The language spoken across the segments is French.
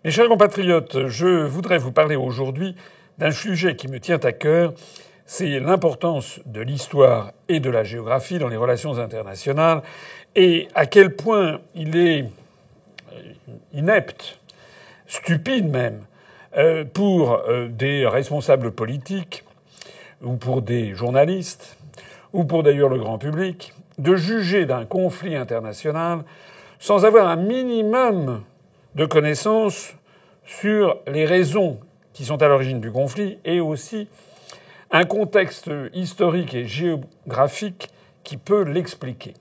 Mes chers compatriotes, je voudrais vous parler aujourd'hui d'un sujet qui me tient à cœur, c'est l'importance de l'histoire et de la géographie dans les relations internationales et à quel point il est inepte, stupide même, pour des responsables politiques ou pour des journalistes ou pour d'ailleurs le grand public de juger d'un conflit international sans avoir un minimum de connaissances sur les raisons qui sont à l'origine du conflit et aussi un contexte historique et géographique qui peut l'expliquer.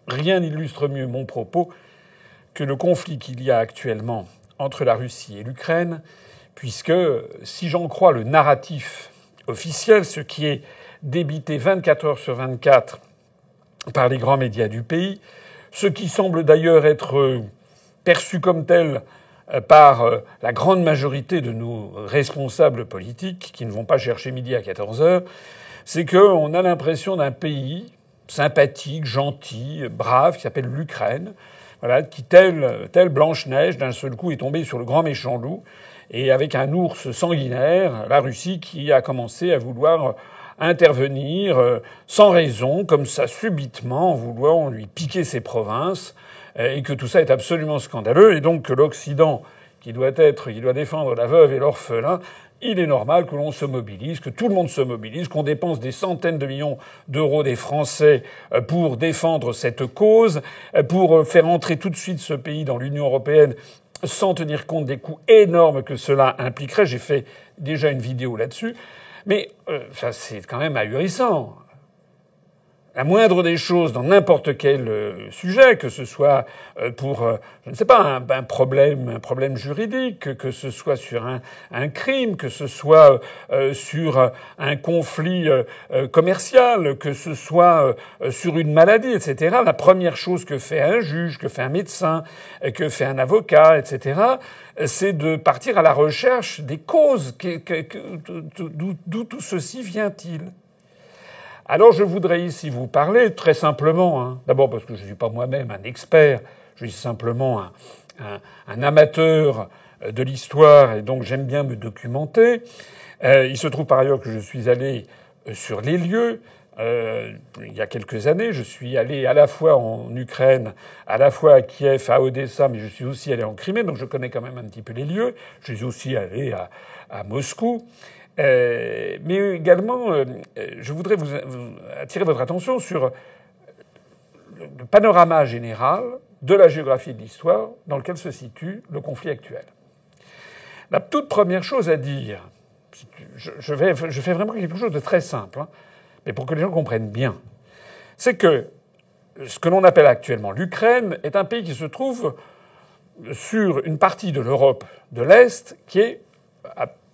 Rien n'illustre mieux mon propos que le conflit qu'il y a actuellement entre la Russie et l'Ukraine, puisque, si j'en crois le narratif officiel, ce qui est débité 24 heures sur 24 par les grands médias du pays, ce qui semble d'ailleurs être perçu comme tel par la grande majorité de nos responsables politiques qui ne vont pas chercher midi à 14 heures, c'est qu'on a l'impression d'un pays sympathique, gentil, brave, qui s'appelle l'Ukraine, voilà, qui, tel Blanche-Neige, d'un seul coup est tombé sur le grand méchant loup, et avec un ours sanguinaire, la Russie qui a commencé à vouloir intervenir sans raison, comme ça, subitement, en voulant lui piquer ses provinces, et que tout ça est absolument scandaleux, et donc que l'Occident, qui doit défendre la veuve et l'orphelin, il est normal que l'on se mobilise, que tout le monde se mobilise, qu'on dépense des centaines de millions d'euros des Français pour défendre cette cause, pour faire entrer tout de suite ce pays dans l'Union européenne sans tenir compte des coûts énormes que cela impliquerait. J'ai fait déjà une vidéo là-dessus. Mais ça, c'est quand même ahurissant. La moindre des choses dans n'importe quel sujet, que ce soit pour, je ne sais pas, un problème juridique, que ce soit sur un crime, que ce soit sur un conflit commercial, que ce soit sur une maladie, etc. La première chose que fait un juge, que fait un médecin, que fait un avocat, etc., c'est de partir à la recherche des causes. D'où tout ceci vient-il ? Alors je voudrais ici vous parler très simplement, d'abord parce que je ne suis pas moi-même un expert, je suis simplement un amateur de l'histoire et donc j'aime bien me documenter. Il se trouve par ailleurs que je suis allé sur les lieux. Il y a quelques années, je suis allé à la fois en Ukraine, à la fois à Kiev, à Odessa, mais je suis aussi allé en Crimée, donc je connais quand même un petit peu les lieux. Je suis aussi allé à Moscou. Mais également, je voudrais vous attirer votre attention sur le panorama général de la géographie et de l'histoire dans lequel se situe le conflit actuel. La toute première chose à dire, je fais vraiment quelque chose de très simple, mais pour que les gens comprennent bien, c'est que ce que l'on appelle actuellement l'Ukraine est un pays qui se trouve sur une partie de l'Europe de l'Est qui est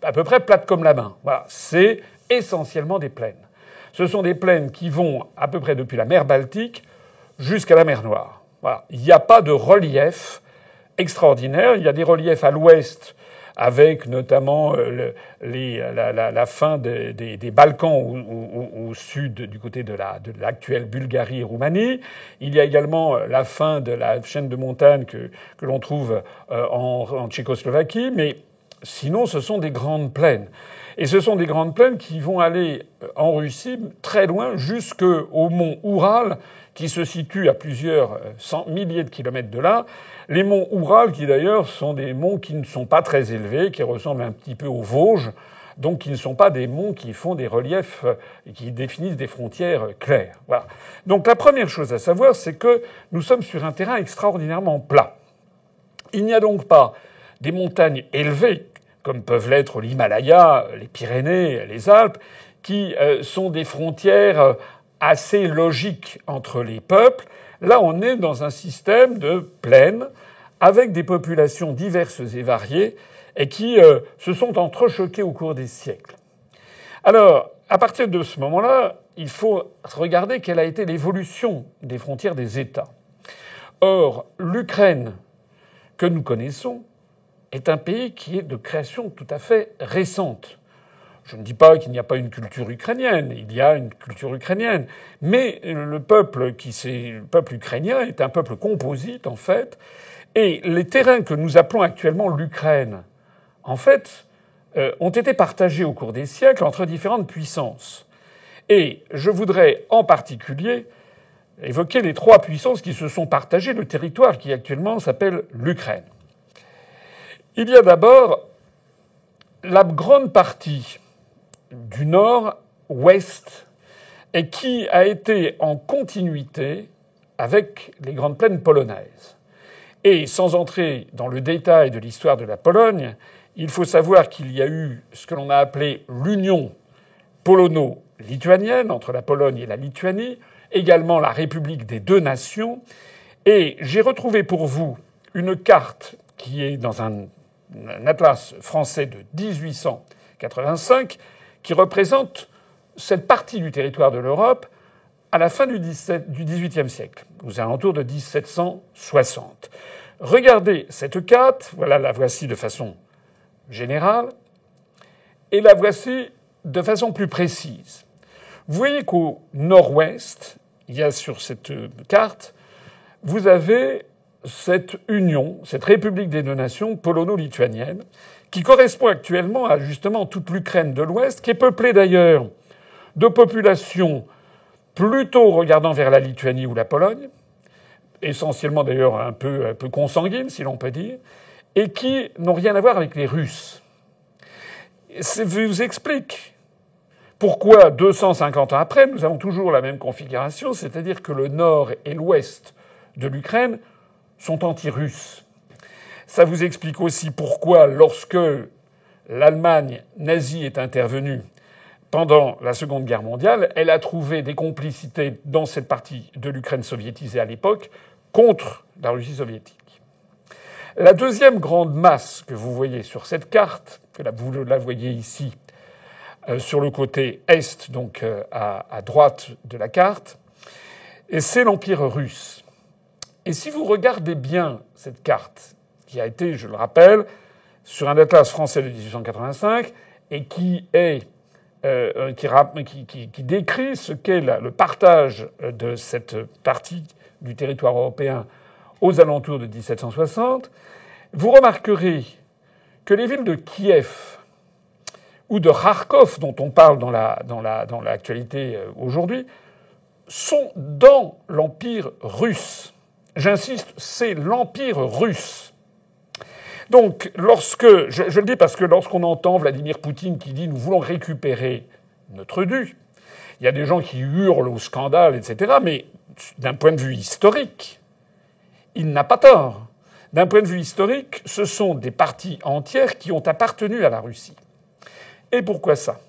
à peu près plate comme la main. Voilà, c'est essentiellement des plaines. Ce sont des plaines qui vont à peu près depuis la mer Baltique jusqu'à la mer Noire. Voilà, il n'y a pas de relief extraordinaire. Il y a des reliefs à l'ouest avec notamment la fin des Balkans au sud du côté de l'actuelle Bulgarie et Roumanie. Il y a également la fin de la chaîne de montagnes que l'on trouve en Tchécoslovaquie, mais sinon, ce sont des grandes plaines. Et ce sont des grandes plaines qui vont aller en Russie très loin, jusqu'au mont Oural, qui se situe à plusieurs milliers de kilomètres de là. Les monts Oural, qui d'ailleurs sont des monts qui ne sont pas très élevés, qui ressemblent un petit peu aux Vosges, donc qui ne sont pas des monts qui font des reliefs et qui définissent des frontières claires. Voilà. Donc la première chose à savoir, c'est que nous sommes sur un terrain extraordinairement plat. Il n'y a donc pas des montagnes élevées, comme peuvent l'être l'Himalaya, les Pyrénées, les Alpes, qui sont des frontières assez logiques entre les peuples. Là, on est dans un système de plaines avec des populations diverses et variées et qui se sont entrechoquées au cours des siècles. Alors, à partir de ce moment-là, il faut regarder quelle a été l'évolution des frontières des États. Or, l'Ukraine que nous connaissons est un pays qui est de création tout à fait récente. Je ne dis pas qu'il n'y a pas une culture ukrainienne, il y a une culture ukrainienne, mais le peuple ukrainien est un peuple composite en fait, Et les terrains que nous appelons actuellement l'Ukraine, en fait, ont été partagés au cours des siècles entre différentes puissances. Et je voudrais en particulier évoquer les trois puissances qui se sont partagées le territoire qui actuellement s'appelle l'Ukraine. Il y a d'abord la grande partie du nord-ouest et qui a été en continuité avec les grandes plaines polonaises. Et sans entrer dans le détail de l'histoire de la Pologne, il faut savoir qu'il y a eu ce que l'on a appelé l'union polono-lituanienne entre la Pologne et la Lituanie, également la République des deux nations. Et j'ai retrouvé pour vous une carte qui est dans un atlas français de 1885 qui représente cette partie du territoire de l'Europe à la fin du XVIIIe siècle, aux alentours de 1760. Regardez cette carte, voilà, la voici de façon générale, et la voici de façon plus précise. Vous voyez qu'au nord-ouest, il y a sur cette carte, vous avez cette union, cette République des deux nations polono-lituanienne, qui correspond actuellement à justement toute l'Ukraine de l'Ouest, qui est peuplée d'ailleurs de populations plutôt regardant vers la Lituanie ou la Pologne, essentiellement d'ailleurs un peu consanguines, si l'on peut dire, et qui n'ont rien à voir avec les Russes. Je vous explique pourquoi 250 ans après, nous avons toujours la même configuration, c'est-à-dire que le nord et l'ouest de l'Ukraine sont anti-russes. Ça vous explique aussi pourquoi, lorsque l'Allemagne nazie est intervenue pendant la Seconde Guerre mondiale, elle a trouvé des complicités dans cette partie de l'Ukraine soviétisée à l'époque contre la Russie soviétique. La deuxième grande masse que vous voyez sur cette carte, que vous la voyez ici, sur le côté est, donc à droite de la carte, et c'est l'Empire russe. Et si vous regardez bien cette carte, qui a été, je le rappelle, sur un atlas français de 1885, et qui décrit ce qu'est le partage de cette partie du territoire européen aux alentours de 1760, vous remarquerez que les villes de Kiev ou de Kharkov, dont on parle dans l'actualité aujourd'hui, sont dans l'Empire russe. J'insiste, c'est l'Empire russe. Donc, je le dis parce que lorsqu'on entend Vladimir Poutine qui dit « nous voulons récupérer notre dû », il y a des gens qui hurlent au scandale, etc. Mais d'un point de vue historique, il n'a pas tort. D'un point de vue historique, ce sont des parties entières qui ont appartenu à la Russie. Et pourquoi ça ?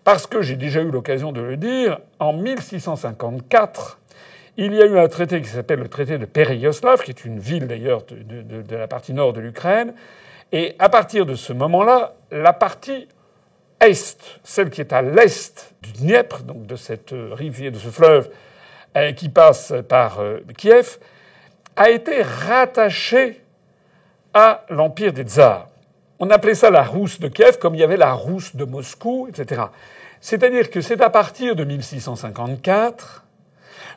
Parce que j'ai déjà eu l'occasion de le dire, en 1654, il y a eu un traité qui s'appelle le traité de Péréyoslav, qui est une ville d'ailleurs de la partie nord de l'Ukraine. Et à partir de ce moment-là, la partie est, celle qui est à l'est du Dniepr, donc de cette rivière, de ce fleuve qui passe par Kiev, a été rattachée à l'empire des tsars. On appelait ça la Rousse de Kiev, comme il y avait la Rousse de Moscou, etc. C'est-à-dire que c'est à partir de 1654,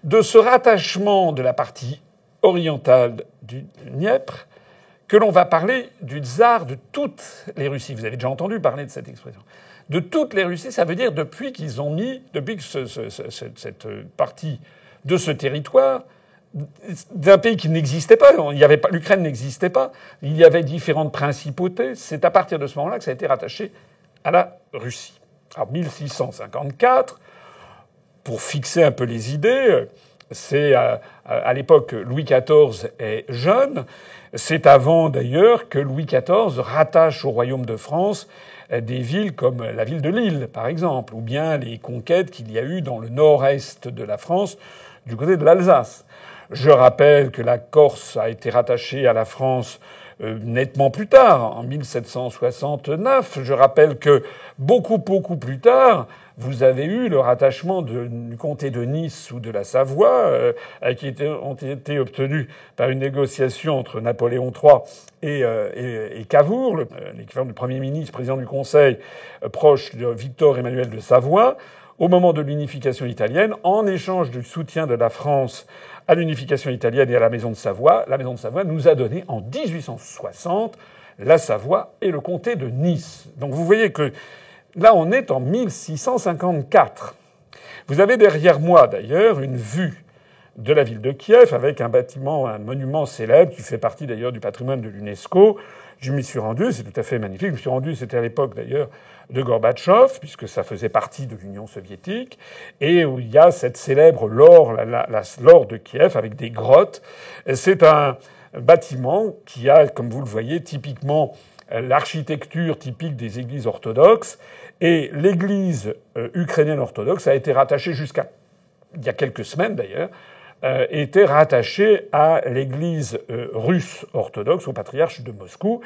de ce rattachement de la partie orientale du Dniepr, que l'on va parler du tsar de toutes les Russies. Vous avez déjà entendu parler de cette expression. De toutes les Russies, ça veut dire depuis que cette partie de ce territoire, d'un pays qui n'existait pas, l'Ukraine n'existait pas, il y avait différentes principautés, c'est à partir de ce moment-là que ça a été rattaché à la Russie. Alors 1654, pour fixer un peu les idées, c'est à l'époque Louis XIV est jeune, c'est avant d'ailleurs que Louis XIV rattache au royaume de France des villes comme la ville de Lille, par exemple, ou bien les conquêtes qu'il y a eu dans le nord-est de la France, du côté de l'Alsace. Je rappelle que la Corse a été rattachée à la France nettement plus tard, en 1769. Je rappelle que beaucoup plus tard, vous avez eu le rattachement du comté de Nice ou de la Savoie, qui ont été obtenus par une négociation entre Napoléon III et Cavour, l'équivalent du Premier ministre, président du Conseil, proche de Victor Emmanuel de Savoie, au moment de l'unification italienne, en échange du soutien de la France à l'unification italienne et à la Maison de Savoie. La Maison de Savoie nous a donné en 1860 la Savoie et le comté de Nice. Donc vous voyez que là, on est en 1654. Vous avez derrière moi, d'ailleurs, une vue de la ville de Kiev avec un bâtiment, un monument célèbre qui fait partie d'ailleurs du patrimoine de l'UNESCO. Je m'y suis rendu, c'est tout à fait magnifique. Je me suis rendu, c'était à l'époque d'ailleurs de Gorbatchev, puisque ça faisait partie de l'Union soviétique, et où il y a cette célèbre laure, la laure de Kiev avec des grottes. C'est un bâtiment qui a, comme vous le voyez, typiquement l'architecture typique des églises orthodoxes, et l'église ukrainienne orthodoxe a été rattachée jusqu'à il y a quelques semaines d'ailleurs, était rattachée à l'église russe orthodoxe, au patriarche de Moscou.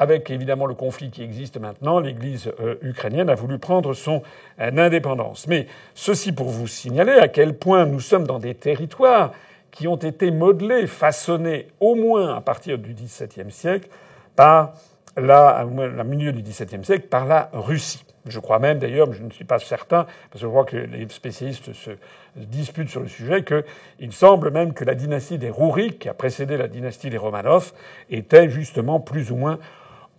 Avec évidemment le conflit qui existe maintenant, l'église ukrainienne a voulu prendre son indépendance. Mais ceci pour vous signaler à quel point nous sommes dans des territoires qui ont été modelés, façonnés au moins à partir du XVIIe siècle par la milieu du XVIIe siècle par la Russie. Je crois même d'ailleurs, mais je ne suis pas certain, parce que je crois que les spécialistes se disputent sur le sujet, qu'il semble même que la dynastie des Rouriks, qui a précédé la dynastie des Romanov, était justement plus ou moins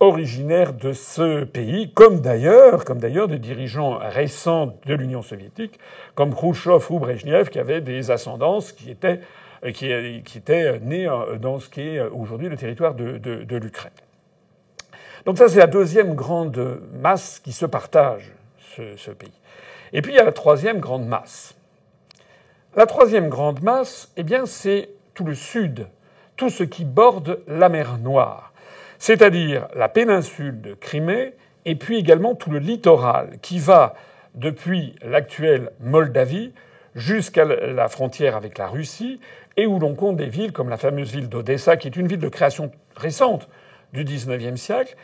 originaire de ce pays, comme d'ailleurs des dirigeants récents de l'Union soviétique, comme Khrouchtchev ou Brejnev, qui avaient des ascendances qui étaient nés dans ce qui est aujourd'hui le territoire de l'Ukraine. Donc ça, c'est la deuxième grande masse qui se partage ce pays. Et puis il y a la troisième grande masse. La troisième grande masse, eh bien, c'est tout le sud, tout ce qui borde la mer Noire, c'est-à-dire la péninsule de Crimée et puis également tout le littoral qui va depuis l'actuelle Moldavie jusqu'à la frontière avec la Russie et où l'on compte des villes comme la fameuse ville d'Odessa, qui est une ville de création récente du XIXe siècle,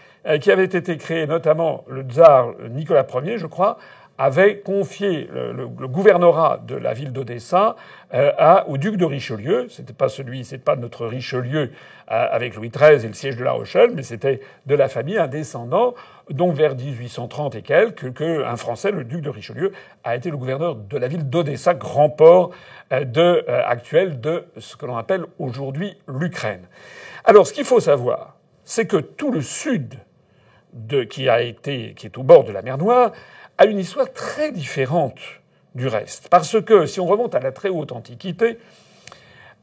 qui avait été créée notamment le tsar Nicolas Ier, je crois, avait confié le gouvernorat de la ville d'Odessa au duc de Richelieu. C'est pas notre Richelieu avec Louis XIII et le siège de La Rochelle, mais c'était de la famille, un descendant, donc vers 1830 et quelques, qu'un Français, le duc de Richelieu, a été le gouverneur de la ville d'Odessa, grand port actuel de ce que l'on appelle aujourd'hui l'Ukraine. Alors, ce qu'il faut savoir, c'est que tout le sud qui est au bord de la mer Noire a une histoire très différente du reste. Parce que si on remonte à la très haute Antiquité,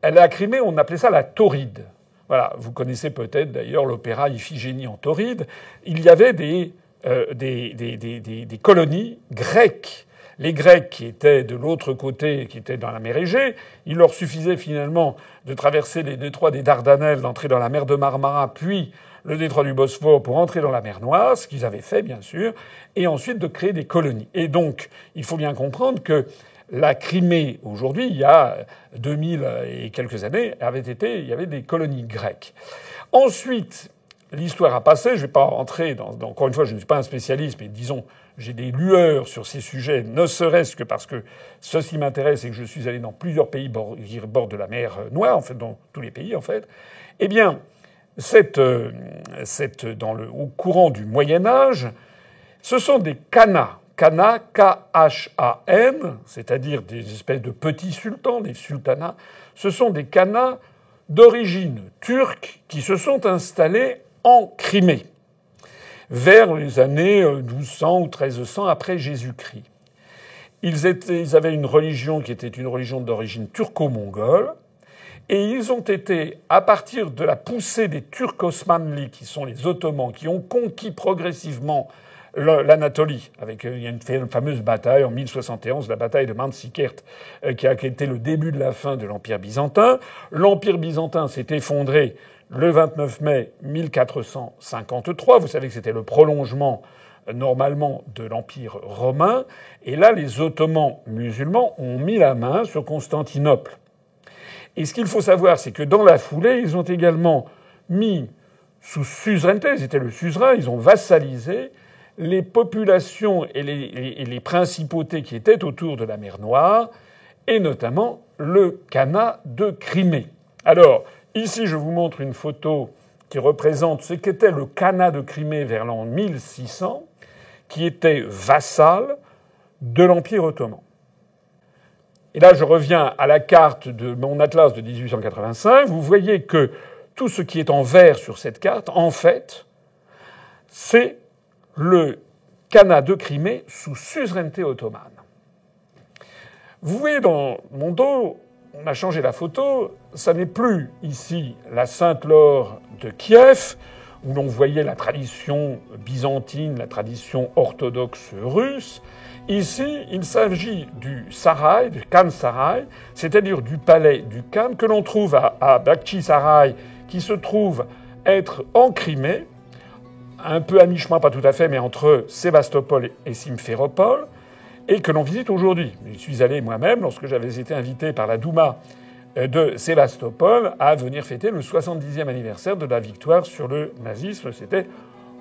la Crimée, on appelait ça la Tauride. Voilà, vous connaissez peut-être d'ailleurs l'opéra Iphigénie en Tauride. Il y avait des colonies grecques. Les Grecs qui étaient de l'autre côté, qui étaient dans la mer Égée, il leur suffisait finalement de traverser les détroits des Dardanelles, d'entrer dans la mer de Marmara, puis le détroit du Bosphore pour entrer dans la mer Noire, ce qu'ils avaient fait bien sûr, et ensuite de créer des colonies. Et donc, il faut bien comprendre que la Crimée, aujourd'hui, il y a 2000 et quelques années, il y avait des colonies grecques. Ensuite, l'histoire a passé. Je ne vais pas entrer encore une fois, je ne suis pas un spécialiste, mais disons, j'ai des lueurs sur ces sujets, ne serait-ce que parce que ceci m'intéresse et que je suis allé dans plusieurs pays qui bordent la mer Noire, en fait, dans tous les pays, en fait. Eh bien, au courant du Moyen-Âge, ce sont des khanas. Khana, K-H-A-N, c'est-à-dire des espèces de petits sultans, des sultanats. Ce sont des khanas d'origine turque qui se sont installés en Crimée, vers les années 1200 ou 1300 après Jésus-Christ. Ils avaient une religion qui était une religion d'origine turco-mongole, et ils ont été, à partir de la poussée des Turcs osmanlis, qui sont les Ottomans, qui ont conquis progressivement l'Anatolie, il y a une fameuse bataille en 1071, la bataille de Manzikert, qui a été le début de la fin de l'Empire byzantin. L'Empire byzantin s'est effondré le 29 mai 1453. Vous savez que c'était le prolongement, normalement, de l'Empire romain. Et là, les Ottomans musulmans ont mis la main sur Constantinople. Et ce qu'il faut savoir, c'est que dans la foulée, ils ont également mis sous suzeraineté, ils étaient le suzerain, ils ont vassalisé les populations et les principautés qui étaient autour de la mer Noire, et notamment le Khanat de Crimée. Alors, ici, je vous montre une photo qui représente ce qu'était le Khanat de Crimée vers l'an 1600, qui était vassal de l'Empire ottoman. Et là, je reviens à la carte de mon atlas de 1885. Vous voyez que tout ce qui est en vert sur cette carte, en fait, c'est le Khanat de Crimée sous suzeraineté ottomane. Vous voyez dans mon dos, on a changé la photo. Ça n'est plus ici la Sainte-Laure de Kiev, où l'on voyait la tradition byzantine, la tradition orthodoxe russe. Ici, il s'agit du Saray, du Khan Saray, c'est-à-dire du palais du Khan que l'on trouve à Bakhchi-Saray, qui se trouve être en Crimée, un peu à mi-chemin, pas tout à fait, mais entre Sébastopol et Simferopol, et que l'on visite aujourd'hui. Je suis allé moi-même, lorsque j'avais été invité par la Douma de Sébastopol, à venir fêter le 70e anniversaire de la victoire sur le nazisme. C'était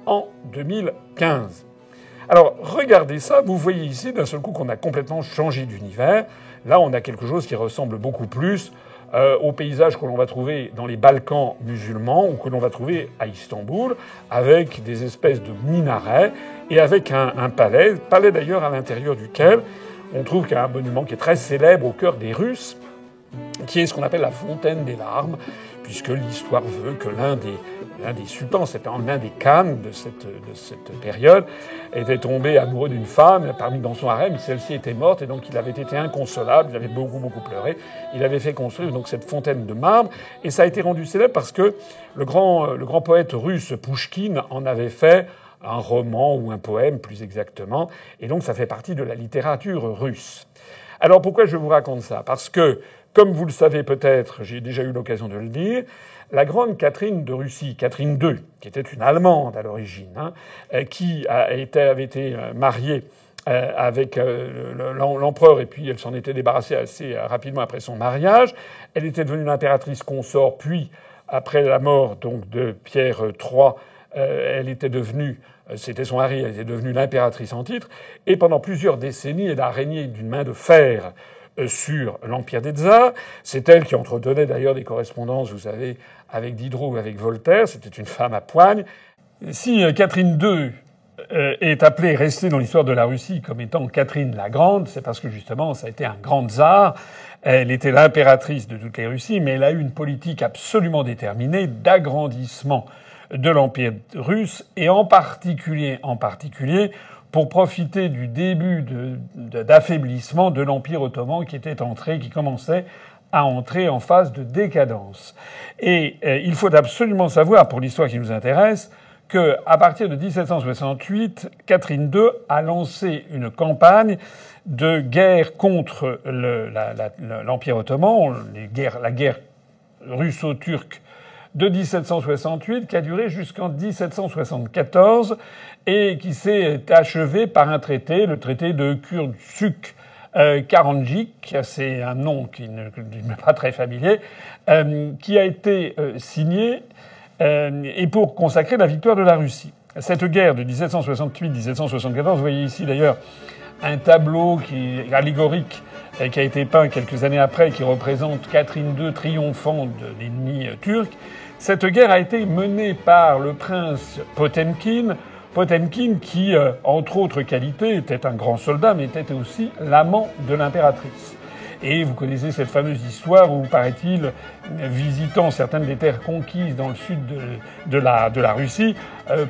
en 2015. Alors, regardez ça. Vous voyez ici, d'un seul coup, qu'on a complètement changé d'univers. Là, on a quelque chose qui ressemble beaucoup plus au paysage que l'on va trouver dans les Balkans musulmans ou que l'on va trouver à Istanbul, avec des espèces de minarets et avec un palais d'ailleurs à l'intérieur duquel on trouve qu'il y a un monument qui est très célèbre au cœur des Russes, qui est ce qu'on appelle la fontaine des larmes, puisque l'histoire veut que l'un des sultans, c'était l'un des khans de cette période, était tombé amoureux d'une femme parmi dans son harem. Celle-ci était morte et donc il avait été inconsolable, il avait beaucoup pleuré. Il avait fait construire donc cette fontaine de marbre et ça a été rendu célèbre parce que le grand poète russe Pouchkine en avait fait un roman ou un poème plus exactement, et donc ça fait partie de la littérature russe. Alors pourquoi je vous raconte ça ? Parce que, comme vous le savez peut-être, j'ai déjà eu l'occasion de le dire, la grande Catherine de Russie, Catherine II, qui était une Allemande à l'origine, qui avait été mariée avec l'empereur, et puis elle s'en était débarrassée assez rapidement après son mariage. Elle était devenue l'impératrice consort, puis après la mort donc de Pierre III, elle était devenue, c'était son mari, elle était devenue l'impératrice en titre, et pendant plusieurs décennies, elle a régné d'une main de fer sur l'Empire des Tsars. C'est elle qui entretenait d'ailleurs des correspondances, vous savez, avec Diderot ou avec Voltaire. C'était une femme à poigne. Si Catherine II est appelée, restée dans l'histoire de la Russie comme étant Catherine la Grande, c'est parce que justement, ça a été un grand tsar. Elle était l'impératrice de toutes les Russies, mais elle a eu une politique absolument déterminée d'agrandissement de l'Empire russe, et en particulier, pour profiter du début d'affaiblissement de l'Empire ottoman qui commençait à entrer en phase de décadence. Et il faut absolument savoir, pour l'histoire qui nous intéresse, que à partir de 1768, Catherine II a lancé une campagne de guerre contre l'Empire ottoman, la guerre russo-turque de 1768, qui a duré jusqu'en 1774 et qui s'est achevé par un traité, le traité de Kursk-Karanjik, c'est un nom qui ne m'est pas très familier, qui a été signé et pour consacrer la victoire de la Russie. Cette guerre de 1768-1774, vous voyez ici d'ailleurs un tableau qui est allégorique qui a été peint quelques années après, qui représente Catherine II triomphant de l'ennemi turc. Cette guerre a été menée par le prince Potemkin qui, entre autres qualités, était un grand soldat, mais était aussi l'amant de l'impératrice. Et vous connaissez cette fameuse histoire où, paraît-il, visitant certaines des terres conquises dans le sud de la Russie,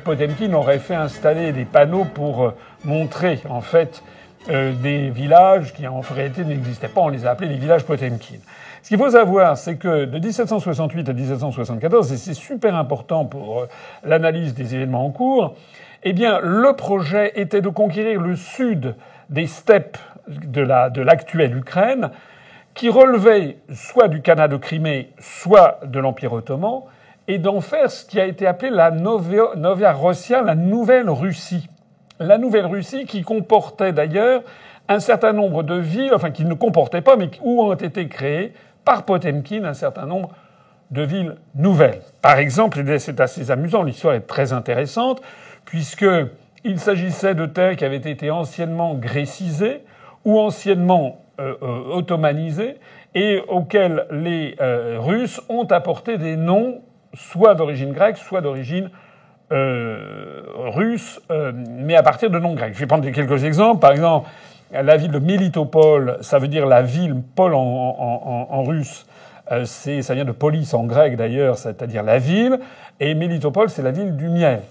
Potemkin aurait fait installer des panneaux pour montrer, en fait, des villages qui en réalité n'existaient pas. On les a appelés les villages Potemkin. Ce qu'il faut savoir, c'est que de 1768 à 1774, et c'est super important pour l'analyse des événements en cours, eh bien, le projet était de conquérir le sud des steppes de l'actuelle Ukraine, qui relevait soit du Khanat de Crimée, soit de l'Empire ottoman, et d'en faire ce qui a été appelé la Novia Rossia, la Nouvelle Russie. La Nouvelle Russie qui comportait d'ailleurs un certain nombre de villes, enfin qui ne comportait pas, mais où ont été créées par Potemkin un certain nombre de villes nouvelles. Par exemple, et c'est assez amusant, l'histoire est très intéressante, puisqu'il s'agissait de terres qui avaient été anciennement grécisées ou anciennement ottomanisées et auxquelles les Russes ont apporté des noms soit d'origine grecque, soit d'origine russe, mais à partir de noms grecs. Je vais prendre quelques exemples. Par exemple, La ville de Mélitopol, ça veut dire la ville, pol en russe, ça vient de polis en grec d'ailleurs, c'est-à-dire la ville. Et Mélitopol, c'est la ville du miel.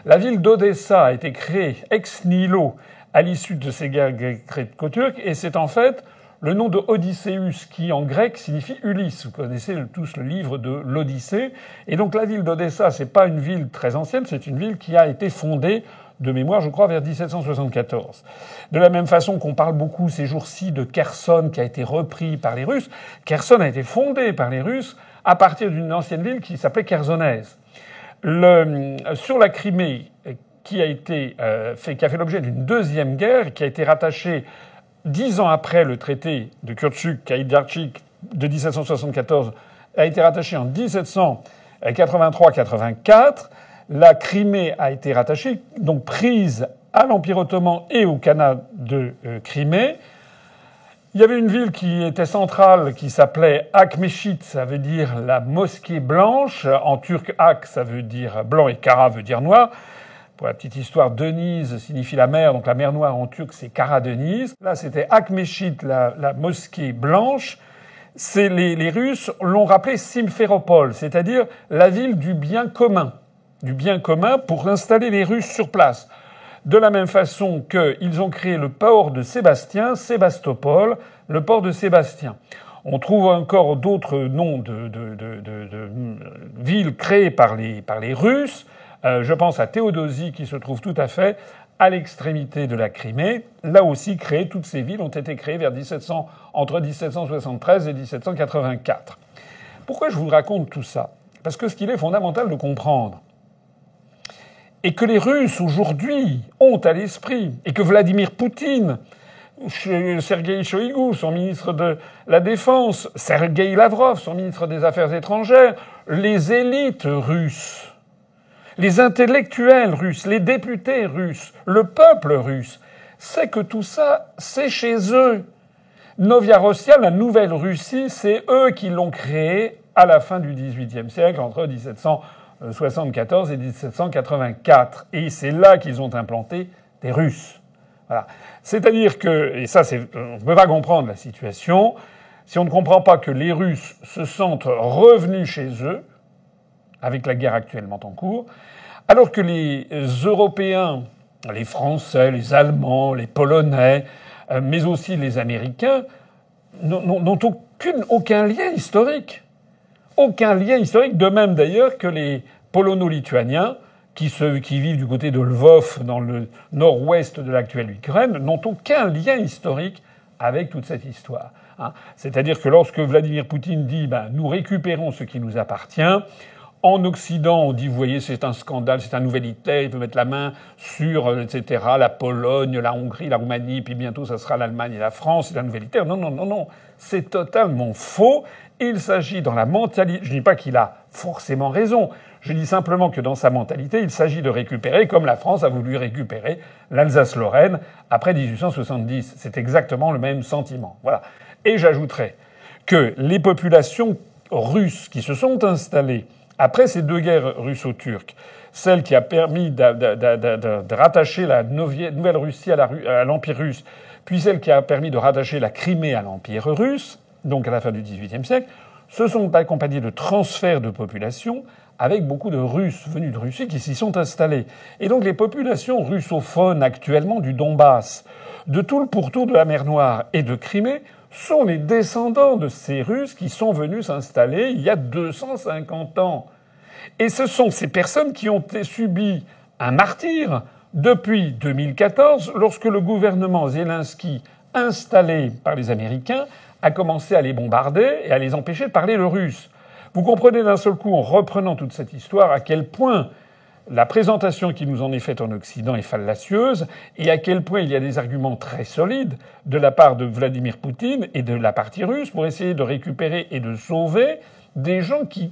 La ville d'Odessa a été créée ex nihilo à l'issue de ces guerres gréco-turques, et c'est en fait le nom de Odysseus, qui en grec signifie Ulysse. Vous connaissez tous le livre de l'Odyssée. Et donc la ville d'Odessa, c'est pas une ville très ancienne, c'est une ville qui a été fondée, de mémoire, je crois, vers 1774. De la même façon qu'on parle beaucoup ces jours-ci de Kherson, qui a été repris par les Russes, Kherson a été fondée par les Russes à partir d'une ancienne ville qui s'appelait Chersonèse. Sur la Crimée, qui a fait l'objet d'une deuxième guerre, qui a été rattachée 10 ans après le traité de Kurtchuk-Kaidarchik de 1774, a été rattachée en 1783-84. La Crimée a été rattachée, donc prise à l'Empire ottoman et au Khanat de Crimée. Il y avait une ville qui était centrale, qui s'appelait Akmeshit, ça veut dire la mosquée blanche. En turc, Ak, ça veut dire blanc, et Kara veut dire noir. Pour la petite histoire, Denise signifie la mer, donc la mer Noire en turc, c'est Kara Denise. Là, c'était Akmeshit, la mosquée blanche. Les Russes l'ont rappelé Simferopol, c'est-à-dire la ville du bien commun. Du bien commun pour installer les Russes sur place. De la même façon qu'ils ont créé le port de Sébastopol, le port de Sébastien. On trouve encore d'autres noms de villes créées par les Russes. Je pense à Théodosie, qui se trouve tout à fait à l'extrémité de la Crimée. Là aussi, toutes ces villes ont été créées entre 1773 et 1784. Pourquoi je vous raconte tout ça? Parce que ce qu'il est fondamental de comprendre, et que les Russes aujourd'hui ont à l'esprit, et que Vladimir Poutine, Sergueï Shoïgu, son ministre de la Défense, Sergueï Lavrov, son ministre des Affaires étrangères, les élites russes, les intellectuels russes, les députés russes, le peuple russe, c'est que tout ça, c'est chez eux. Novia Rossiya, la nouvelle Russie, c'est eux qui l'ont créée à la fin du XVIIIe siècle, entre 1774 et 1784. Et c'est là qu'ils ont implanté des Russes. Voilà. C'est-à-dire que, et ça, on ne peut pas comprendre la situation, si on ne comprend pas que les Russes se sentent revenus chez eux, avec la guerre actuellement en cours, alors que les Européens, les Français, les Allemands, les Polonais, mais aussi les Américains, n'ont aucun lien historique. Aucun lien historique, de même d'ailleurs que les Polono-Lituaniens, qui vivent du côté de Lvov, dans le nord-ouest de l'actuelle Ukraine, n'ont aucun lien historique avec toute cette histoire. C'est-à-dire que lorsque Vladimir Poutine dit nous récupérons ce qui nous appartient, en Occident, on dit, vous voyez, c'est un scandale, c'est un nouvel Hitler, il peut mettre la main sur, etc., la Pologne, la Hongrie, la Roumanie, puis bientôt ça sera l'Allemagne et la France, c'est un nouvel Hitler. Non. C'est totalement faux. Il s'agit dans la mentalité, je ne dis pas qu'il a forcément raison, je dis simplement que dans sa mentalité, il s'agit de récupérer, comme la France a voulu récupérer l'Alsace-Lorraine après 1870. C'est exactement le même sentiment. Voilà. Et j'ajouterais que les populations russes qui se sont installées après ces deux guerres russo-turques, celle qui a permis de rattacher la Nouvelle-Russie à l'Empire russe, puis celle qui a permis de rattacher la Crimée à l'Empire russe, donc à la fin du XVIIIe siècle, se sont accompagnés de transferts de population avec beaucoup de Russes venus de Russie qui s'y sont installés. Et donc les populations russophones actuellement du Donbass, de tout le pourtour de la mer Noire et de Crimée, sont les descendants de ces Russes qui sont venus s'installer il y a 250 ans. Et ce sont ces personnes qui ont subi un martyre depuis 2014, lorsque le gouvernement Zelensky, installé par les Américains, a commencé à les bombarder et à les empêcher de parler le russe. Vous comprenez d'un seul coup, en reprenant toute cette histoire, à quel point la présentation qui nous en est faite en Occident est fallacieuse et à quel point il y a des arguments très solides de la part de Vladimir Poutine et de la partie russe pour essayer de récupérer et de sauver des gens qui,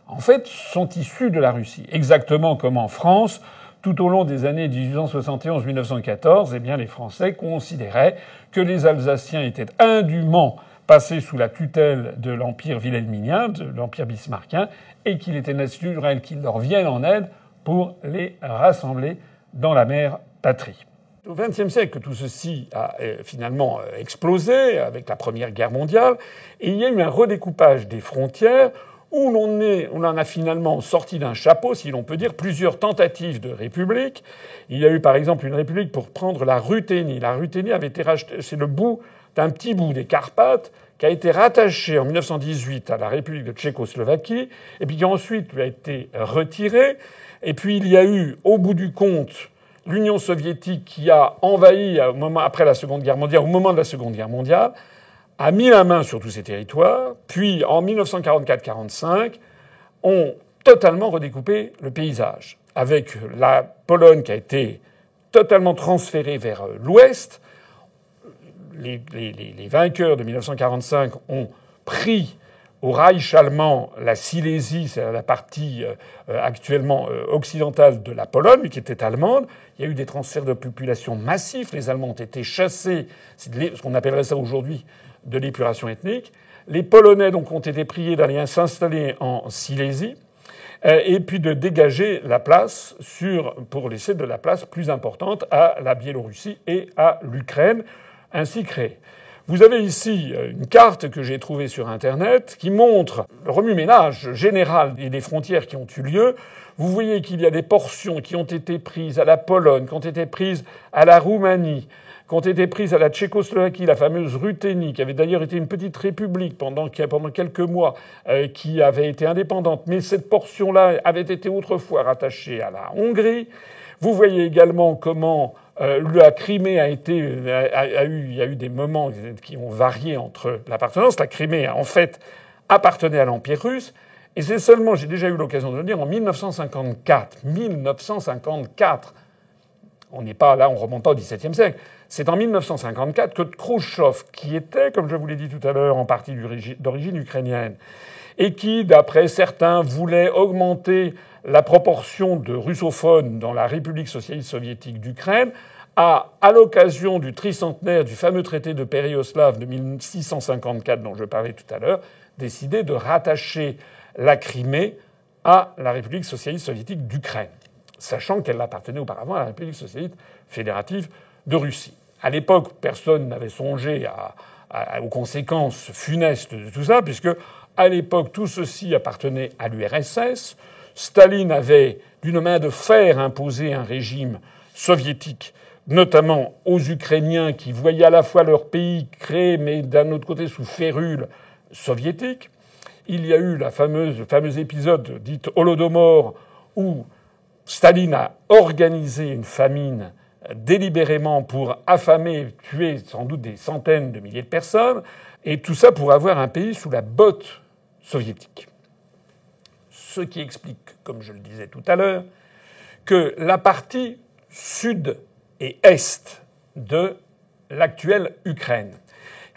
en fait, sont issus de la Russie. Exactement comme en France, tout au long des années 1871-1914, eh bien, les Français considéraient que les Alsaciens étaient indûment passés sous la tutelle de l'Empire wilhelminien, de l'Empire bismarckien, et qu'il était naturel qu'ils leur viennent en aide pour les rassembler dans la mère patrie. Au XXe siècle, tout ceci a finalement explosé avec la Première Guerre mondiale, et il y a eu un redécoupage des frontières où on en a finalement sorti d'un chapeau, si l'on peut dire, plusieurs tentatives de république. Il y a eu par exemple une république pour prendre la Ruthénie. La Ruthénie avait été rachetée, c'est le bout d'un petit bout des Carpates qui a été rattaché en 1918 à la République de Tchécoslovaquie, et puis qui ensuite lui a été retiré. Et puis il y a eu, au bout du compte, l'Union soviétique qui a envahi après la Seconde Guerre mondiale, au moment de la Seconde Guerre mondiale, a mis la main sur tous ces territoires, puis en 1944-45, ont totalement redécoupé le paysage, avec la Pologne qui a été totalement transférée vers l'ouest. Les vainqueurs de 1945 ont pris au Reich allemand la Silésie, c'est la partie actuellement occidentale de la Pologne, qui était allemande. Il y a eu des transferts de population massifs. Les Allemands ont été chassés, c'est ce qu'on appellerait ça aujourd'hui de l'épuration ethnique. Les Polonais donc ont été priés d'aller s'installer en Silésie et puis de dégager la place pour laisser de la place plus importante à la Biélorussie et à l'Ukraine ainsi créée. Vous avez ici une carte que j'ai trouvée sur Internet qui montre le remue-ménage général des frontières qui ont eu lieu. Vous voyez qu'il y a des portions qui ont été prises à la Pologne, qui ont été prises à la Roumanie, qui ont été prises à la Tchécoslovaquie, la fameuse Ruthénie, qui avait d'ailleurs été une petite république pendant quelques mois, qui avait été indépendante. Mais cette portion-là avait été autrefois rattachée à la Hongrie. Vous voyez également comment la Crimée il y a eu des moments qui ont varié entre l'appartenance. La Crimée, en fait, appartenait à l'Empire russe. Et c'est seulement, j'ai déjà eu l'occasion de le dire, en 1954, on n'est pas là, on remonte pas au XVIIe siècle. C'est en 1954 que Khrouchtchev, qui était, comme je vous l'ai dit tout à l'heure, en partie d'origine ukrainienne, et qui, d'après certains, voulait augmenter la proportion de russophones dans la République socialiste soviétique d'Ukraine, a, à l'occasion du tricentenaire du fameux traité de Péréoslav de 1654 dont je parlais tout à l'heure, décidé de rattacher la Crimée à la République socialiste soviétique d'Ukraine, sachant qu'elle appartenait auparavant à la République socialiste fédérative de Russie. À l'époque, personne n'avait songé aux conséquences funestes de tout ça, puisque à l'époque, tout ceci appartenait à l'URSS. Staline avait, d'une main de fer, imposé un régime soviétique, notamment aux Ukrainiens qui voyaient à la fois leur pays créé, mais d'un autre côté sous férule soviétique. Il y a eu le fameux épisode dit Holodomor, où Staline a organisé une famine délibérément pour affamer, tuer sans doute des centaines de milliers de personnes, et tout ça pour avoir un pays sous la botte soviétique. Ce qui explique, comme je le disais tout à l'heure, que la partie sud et est de l'actuelle Ukraine,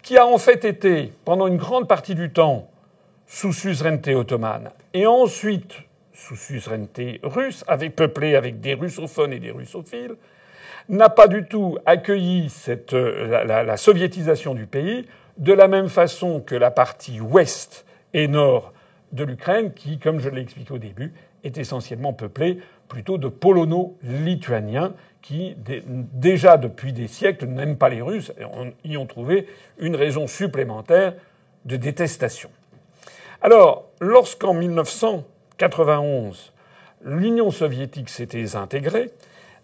qui a en fait été, pendant une grande partie du temps, sous suzeraineté ottomane, et ensuite sous suzeraineté russe, peuplée avec des russophones et des russophiles, n'a pas du tout accueilli la soviétisation du pays de la même façon que la partie ouest et nord de l'Ukraine, qui, comme je l'ai expliqué au début, est essentiellement peuplée plutôt de polono-lituaniens qui, déjà depuis des siècles, n'aiment pas les Russes et y ont trouvé une raison supplémentaire de détestation. Alors, lorsqu'en 1991, l'Union soviétique s'est désintégrée,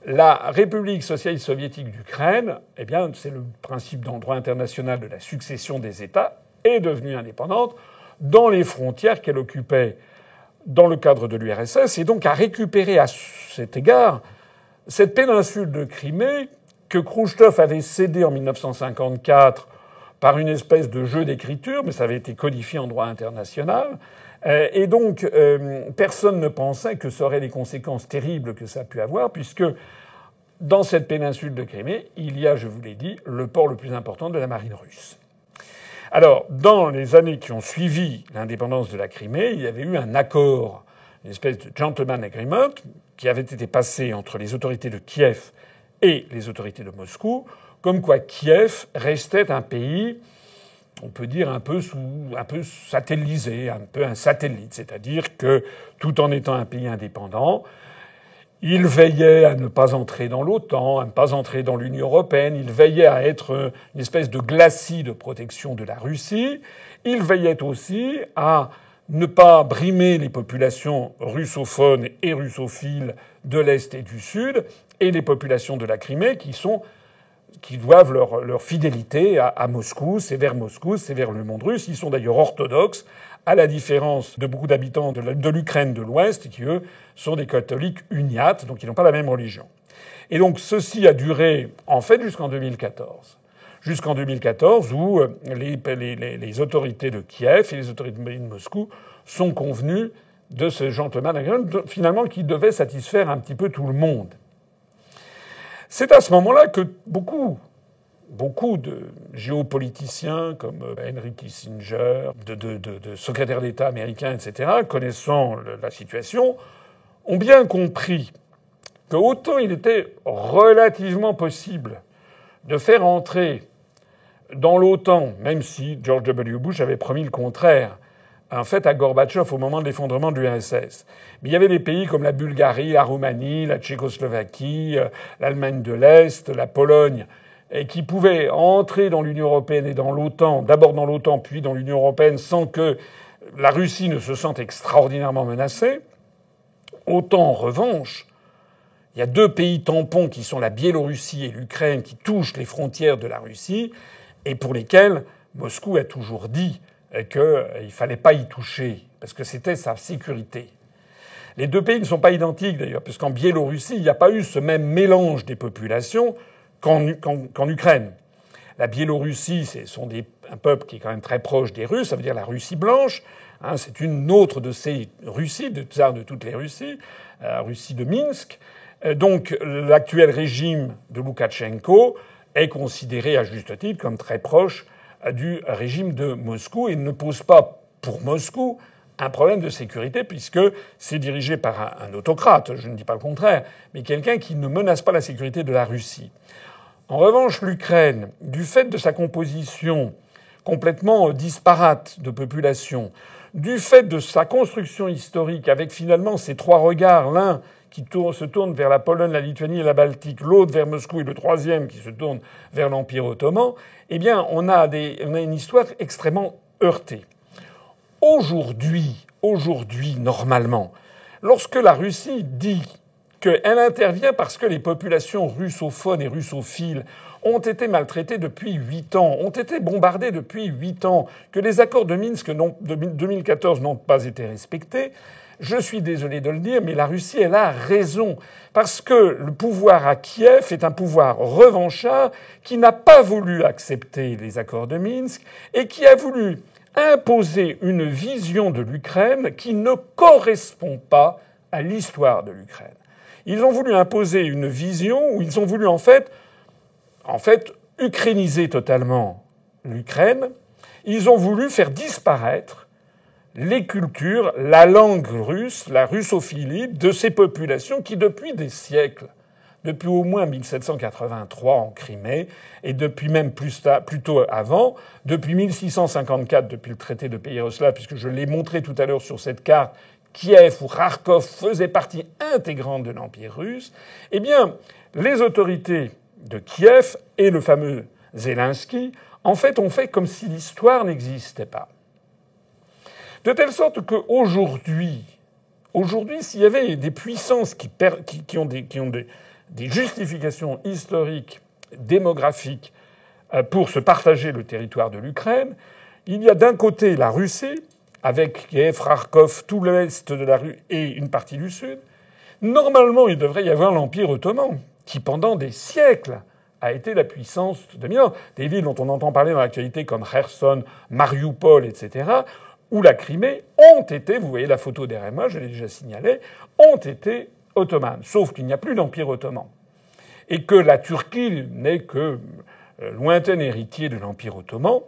la République socialiste soviétique d'Ukraine, eh bien, c'est le principe dans le droit international de la succession des États, est devenue indépendante dans les frontières qu'elle occupait dans le cadre de l'URSS, et donc a récupéré à cet égard cette péninsule de Crimée que Khrouchtchev avait cédée en 1954 par une espèce de jeu d'écriture, mais ça avait été codifié en droit international. Et donc, personne ne pensait que ça aurait les conséquences terribles que ça a pu avoir, puisque dans cette péninsule de Crimée, il y a, je vous l'ai dit, le port le plus important de la marine russe. Alors, dans les années qui ont suivi l'indépendance de la Crimée, il y avait eu un accord, une espèce de gentleman agreement, qui avait été passé entre les autorités de Kiev et les autorités de Moscou, comme quoi Kiev restait un pays, on peut dire un peu satellisé, un peu un satellite, c'est-à-dire que tout en étant un pays indépendant, Il veillait à ne pas entrer dans l'OTAN, à ne pas entrer dans l'Union européenne. Il veillait à être une espèce de glacis de protection de la Russie. Il veillait aussi à ne pas brimer les populations russophones et russophiles de l'Est et du Sud et les populations de la Crimée qui doivent leur fidélité à Moscou. C'est vers Moscou, c'est vers le monde russe. Ils sont d'ailleurs orthodoxes, à la différence de beaucoup d'habitants de l'Ukraine de l'Ouest, qui, eux, sont des catholiques uniates, donc ils n'ont pas la même religion. Et donc ceci a duré, en fait, jusqu'en 2014. Jusqu'en 2014, où les autorités de Kiev et les autorités de Moscou sont convenues de ce gentleman agreement, finalement, qui devait satisfaire un petit peu tout le monde. C'est à ce moment-là que beaucoup de géopoliticiens comme Henry Kissinger, de secrétaires d'État américains, etc., connaissant la situation, ont bien compris que autant il était relativement possible de faire entrer dans l'OTAN, même si George W. Bush avait promis le contraire, en fait, à Gorbatchev au moment de l'effondrement de l'URSS. Mais il y avait des pays comme la Bulgarie, la Roumanie, la Tchécoslovaquie, l'Allemagne de l'Est, la Pologne, et qui pouvaient entrer dans l'Union européenne et dans l'OTAN, d'abord dans l'OTAN puis dans l'Union européenne, sans que la Russie ne se sente extraordinairement menacée. Autant, en revanche, il y a deux pays tampons qui sont la Biélorussie et l'Ukraine qui touchent les frontières de la Russie et pour lesquels Moscou a toujours dit qu'il ne fallait pas y toucher parce que c'était sa sécurité. Les deux pays ne sont pas identiques d'ailleurs, puisqu'en Biélorussie, il n'y a pas eu ce même mélange des populations qu'en Ukraine. La Biélorussie, un peuple qui est quand même très proche des Russes, ça veut dire la Russie blanche. C'est une autre de ces Russies, de tsar de toutes les Russies, la Russie de Minsk. Donc l'actuel régime de Loukachenko est considéré à juste titre comme très proche du régime de Moscou et ne pose pas pour Moscou un problème de sécurité puisque c'est dirigé par un autocrate, je ne dis pas le contraire, mais quelqu'un qui ne menace pas la sécurité de la Russie. En revanche, l'Ukraine, du fait de sa composition complètement disparate de population, du fait de sa construction historique avec finalement ces trois regards, l'un qui se tourne vers la Pologne, la Lituanie et la Baltique, l'autre vers Moscou et le troisième qui se tourne vers l'Empire ottoman, eh bien, on a une histoire extrêmement heurtée. Aujourd'hui, normalement, lorsque la Russie dit qu'elle intervient parce que les populations russophones et russophiles ont été maltraitées depuis 8 ans, ont été bombardées depuis 8 ans, que les accords de Minsk de 2014 n'ont pas été respectés, je suis désolé de le dire, mais la Russie, elle a raison. Parce que le pouvoir à Kiev est un pouvoir revanchard qui n'a pas voulu accepter les accords de Minsk et qui a voulu imposer une vision de l'Ukraine qui ne correspond pas à l'histoire de l'Ukraine. Ils ont voulu imposer une vision où ils ont voulu en fait ukrainiser totalement l'Ukraine. Ils ont voulu faire disparaître les cultures, la langue russe, la russophilie de ces populations qui, depuis des siècles, depuis au moins 1783 en Crimée, et depuis même plus tôt avant, depuis 1654, depuis le traité de Péroslav, puisque je l'ai montré tout à l'heure sur cette carte, Kiev ou Kharkov faisait partie intégrante de l'Empire russe, eh bien, les autorités de Kiev et le fameux Zelensky, en fait, ont fait comme si l'histoire n'existait pas. De telle sorte qu'aujourd'hui, s'il y avait des puissances qui ont des justifications historiques, démographiques, pour se partager le territoire de l'Ukraine, il y a d'un côté la Russie, avec Kiev, Kharkov, tout l'est de la Russie et une partie du sud. Normalement, il devrait y avoir l'Empire ottoman, qui pendant des siècles a été la puissance dominante. Des villes dont on entend parler dans l'actualité comme Kherson, Mariupol, etc., ou la Crimée, ont été, vous voyez la photo derrière moi, je l'ai déjà signalé, ont été ottomanes. Sauf qu'il n'y a plus d'Empire ottoman. Et que la Turquie n'est que lointain héritier de l'Empire ottoman.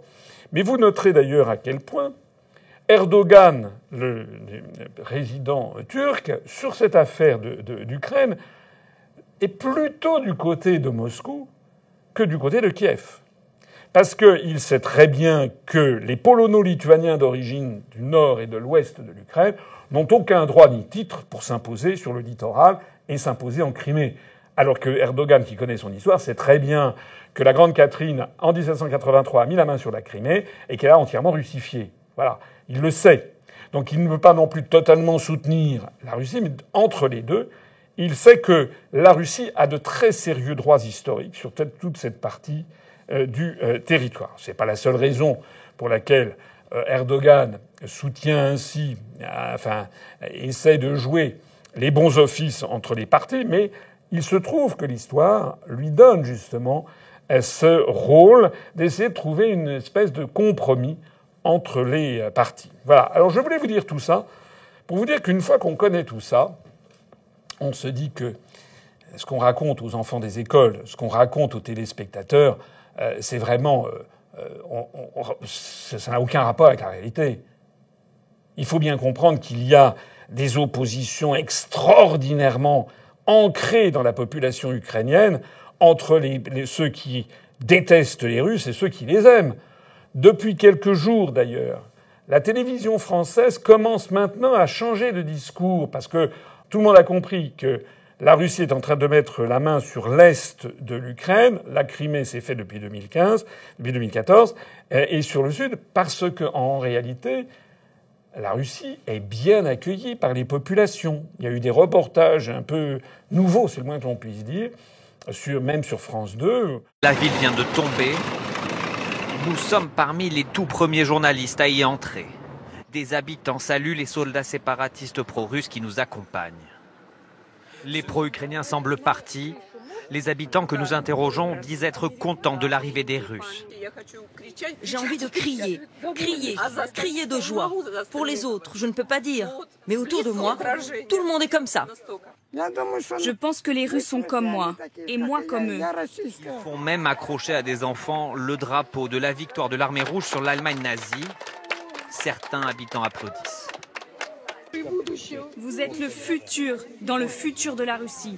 Mais vous noterez d'ailleurs à quel point Erdogan, le résident turc, sur cette affaire d'Ukraine, est plutôt du côté de Moscou que du côté de Kiev. Parce qu'il sait très bien que les polono-lituaniens d'origine du nord et de l'ouest de l'Ukraine n'ont aucun droit ni titre pour s'imposer sur le littoral et s'imposer en Crimée. Alors que Erdogan, qui connaît son histoire, sait très bien que la Grande Catherine, en 1783, a mis la main sur la Crimée et qu'elle a entièrement russifié. Voilà. Il le sait. Donc il ne veut pas non plus totalement soutenir la Russie, mais entre les deux, il sait que la Russie a de très sérieux droits historiques sur toute cette partie du territoire. C'est pas la seule raison pour laquelle Erdogan soutient ainsi, essaie de jouer les bons offices entre les parties, mais il se trouve que l'histoire lui donne justement ce rôle d'essayer de trouver une espèce de compromis entre les parties. Voilà. Alors je voulais vous dire tout ça pour vous dire qu'une fois qu'on connaît tout ça, on se dit que ce qu'on raconte aux enfants des écoles, ce qu'on raconte aux téléspectateurs, c'est vraiment... ça n'a aucun rapport avec la réalité. Il faut bien comprendre qu'il y a des oppositions extraordinairement ancrées dans la population ukrainienne entre ceux qui détestent les Russes et ceux qui les aiment. Depuis quelques jours, d'ailleurs, la télévision française commence maintenant à changer de discours parce que tout le monde a compris que la Russie est en train de mettre la main sur l'est de l'Ukraine. La Crimée s'est fait depuis 2014, et sur le sud, parce que en réalité, la Russie est bien accueillie par les populations. Il y a eu des reportages un peu nouveaux, c'est le moins que l'on puisse dire, même sur France 2. La ville vient de tomber. Nous sommes parmi les tout premiers journalistes à y entrer. Des habitants saluent les soldats séparatistes pro-russes qui nous accompagnent. Les pro-ukrainiens semblent partis. Les habitants que nous interrogeons disent être contents de l'arrivée des Russes. J'ai envie de crier, crier de joie. Pour les autres, je ne peux pas dire. Mais autour de moi, tout le monde est comme ça. Je pense que les Russes sont comme moi, et moi comme eux. Ils font même accrocher à des enfants le drapeau de la victoire de l'armée rouge sur l'Allemagne nazie. Certains habitants applaudissent. Vous êtes le futur, dans le futur de la Russie.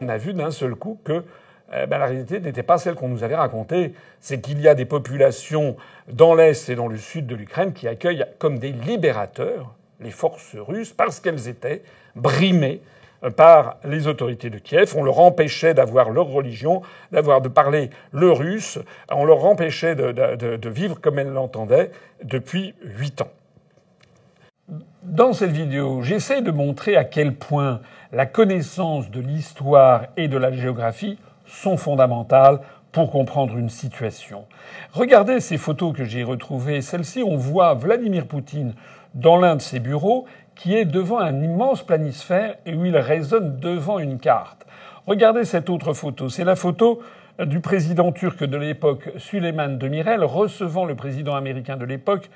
On a vu d'un seul coup que la réalité n'était pas celle qu'on nous avait racontée. C'est qu'il y a des populations dans l'Est et dans le Sud de l'Ukraine qui accueillent comme des libérateurs les forces russes parce qu'elles étaient brimées par les autorités de Kiev. On leur empêchait d'avoir leur religion, de parler le russe. On leur empêchait de vivre comme elles l'entendaient depuis 8 ans. Dans cette vidéo, j'essaie de montrer à quel point la connaissance de l'histoire et de la géographie sont fondamentales pour comprendre une situation. Regardez ces photos que j'ai retrouvées. Celle-ci, on voit Vladimir Poutine dans l'un de ses bureaux qui est devant un immense planisphère et où il résonne devant une carte. Regardez cette autre photo. C'est la photo du président turc de l'époque, Süleyman Demirel, recevant le président américain de l'époque,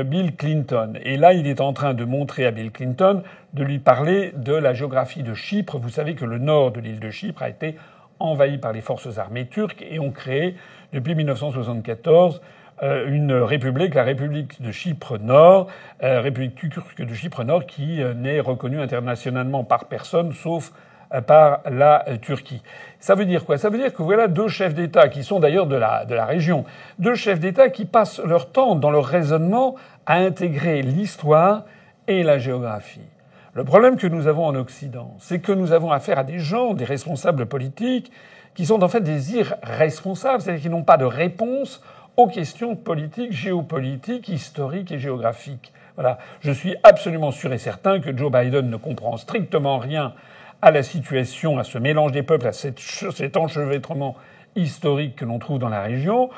Bill Clinton. Et là, il est en train de montrer à Bill Clinton, de lui parler de la géographie de Chypre. Vous savez que le nord de l'île de Chypre a été envahi par les forces armées turques et ont créé, depuis 1974, une république, la République de Chypre Nord, République turque de Chypre Nord, qui n'est reconnue internationalement par personne, sauf par la Turquie. Ça veut dire quoi? Ça veut dire que voilà deux chefs d'État qui sont d'ailleurs de la région, deux chefs d'État qui passent leur temps dans leur raisonnement à intégrer l'histoire et la géographie. Le problème que nous avons en Occident, c'est que nous avons affaire à des gens, des responsables politiques, qui sont en fait des irresponsables, c'est-à-dire qui n'ont pas de réponse aux questions politiques, géopolitiques, historiques et géographiques. Voilà. Je suis absolument sûr et certain que Joe Biden ne comprend strictement rien à la situation, à ce mélange des peuples, à cet enchevêtrement historique que l'on trouve dans la région.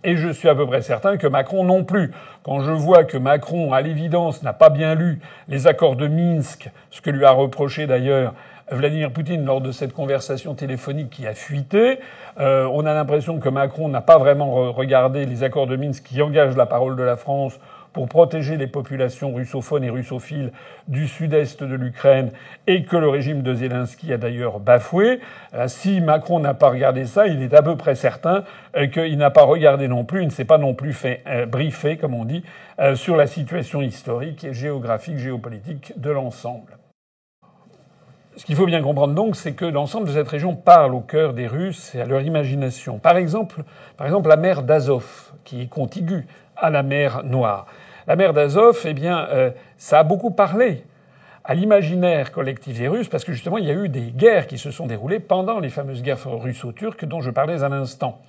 Et je suis à peu près certain que Macron non plus. Quand je vois que Macron, à l'évidence, n'a pas bien lu les accords de Minsk, ce que lui a reproché d'ailleurs Vladimir Poutine lors de cette conversation téléphonique qui a fuité, on a l'impression que Macron n'a pas vraiment regardé les accords de Minsk qui engagent la parole de la France pour protéger les populations russophones et russophiles du sud-est de l'Ukraine et que le régime de Zelensky a d'ailleurs bafoué. Si Macron n'a pas regardé ça, il est à peu près certain qu'il n'a pas regardé non plus, il ne s'est pas non plus fait briefer, comme on dit, sur la situation historique et géographique, géopolitique de l'ensemble. Ce qu'il faut bien comprendre donc, c'est que l'ensemble de cette région parle au cœur des Russes et à leur imagination. Par exemple la mer d'Azov, qui est contiguë à la mer Noire. La mer d'Azov, ça a beaucoup parlé à l'imaginaire collectif des Russes, parce que justement, il y a eu des guerres qui se sont déroulées pendant les fameuses guerres russo-turques dont je parlais à l'instant.